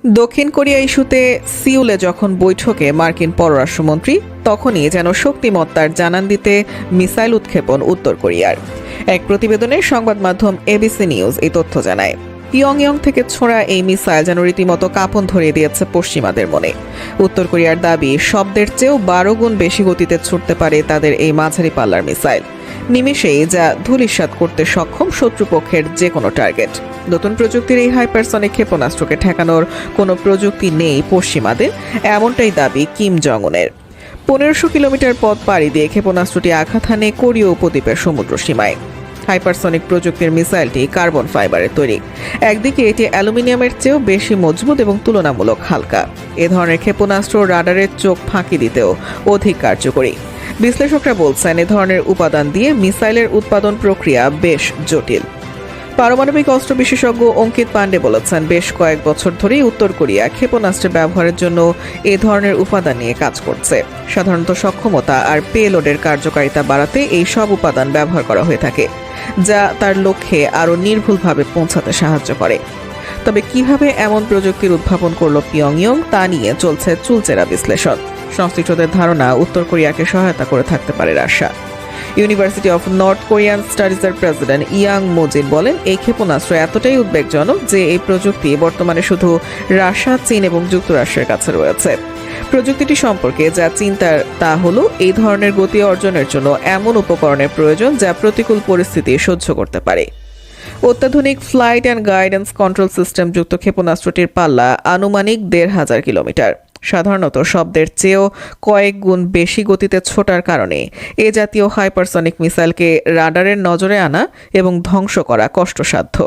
দক্ষিণ কোরিয়া ইস্যুতে সিউলে যখন বৈঠকে মার্কিন পররাষ্ট্রমন্ত্রী, তখনই যেন শক্তিমত্তার জানান দিতে মিসাইল উৎক্ষেপণ উত্তর কোরিয়ার। এক প্রতিবেদনে সংবাদ মাধ্যম এবিসি নিউজ এই তথ্য জানায়। পিয়ংইয়ং থেকে ছোড়া এই মিসাইল যেন রীতিমতো কাঁপন ধরিয়ে দিয়েছে পশ্চিমাদের মনে। উত্তর কোরিয়ার দাবি, শব্দের চেয়েও 12 গুণ বেশি গতিতে ছুটতে পারে তাদের এই মাঝারি পাল্লার মিসাইল। নিমেষেই যা ধূলিসাৎ করতে সক্ষম শত্রুপক্ষের যে কোনো টার্গেট। নতুন প্রযুক্তির এই হাইপারসনিক ক্ষেপণাস্ত্রকে ঠেকানোর কোনো প্রযুক্তি নেই পশ্চিমাদের, এমনটাই দাবি কিম জং উনের। 1500 কিলোমিটার পথ পাড়ি দিয়ে ক্ষেপণাস্ত্রটি আঘাত হানে কোরীয় উপদ্বীপের সমুদ্র সীমায়। হাইপারসনিক প্রযুক্তির মিসাইলটি কার্বন ফাইবারের তৈরি। একদিকে এটি অ্যালুমিনিয়ামের চেয়েও বেশি মজবুত এবং তুলনামূলক হালকা। এ ধরনের ক্ষেপণাস্ত্র রাডারের চোখ ফাঁকি দিতেও অধিক কার্যকরী। বিশ্লেষকরা বলছেন, এ ধরনের উপাদান দিয়ে মিসাইলের উৎপাদন প্রক্রিয়া বেশ জটিল। পারমাণবিক অস্ত্র বিশেষজ্ঞ অঙ্কিত পাণ্ডে বলেছেন, বেশ কয়েক বছর ধরেই উত্তর কোরিয়া ক্ষেপণাস্ত্র ব্যবহারের জন্য এ ধরনের উপাদান নিয়ে কাজ করছে। সাধারণত সক্ষমতা আর পেলোডের কার্যকারিতা বাড়াতে এই সব উপাদান ব্যবহার করা হয়ে থাকে, যা তার লক্ষ্যে আরও নির্ভুলভাবে পৌঁছাতে সাহায্য করে। তবে কিভাবে এমন প্রযুক্তির উদ্ভাবন করল পিয়ংইয়ং, তা নিয়ে চলছে চুলচেরা বিশ্লেষণ। সংশ্লিষ্টদের ধারণা, উত্তর কোরিয়াকে সহায়তা করে থাকতে পারে Russia. University of north Korean স্টাডিজের প্রেসিডেন্ট ইয়াং মোজিন বলেন, এই ক্ষেপণাস্ত্র এতটাই উদ্বেগজনক যে এই প্রযুক্তি বর্তমানে শুধু রাশিয়া, চীন এবং যুক্তরাষ্ট্রের কাছে রয়েছে। প্রযুক্তিটি সম্পর্কে যা চিন্তার তা হলো, এই ধরনের গতি অর্জনের জন্য এমন উপকরণের প্রয়োজন যা প্রতিকূল পরিস্থিতি সহ্য করতে পারে। অত্যাধুনিক flight and guidance control system যুক্ত ক্ষেপণাস্ত্রটির পাল্লা আনুমানিক 1500 কিলোমিটার। সাধারণত শব্দের চেয়েও কয়েক গুণ বেশি গতিতে ছোটার কারণে এ জাতীয় হাইপারসনিক মিসাইলকে রাডারের নজরে আনা এবং ধ্বংস করা কষ্টসাধ্য।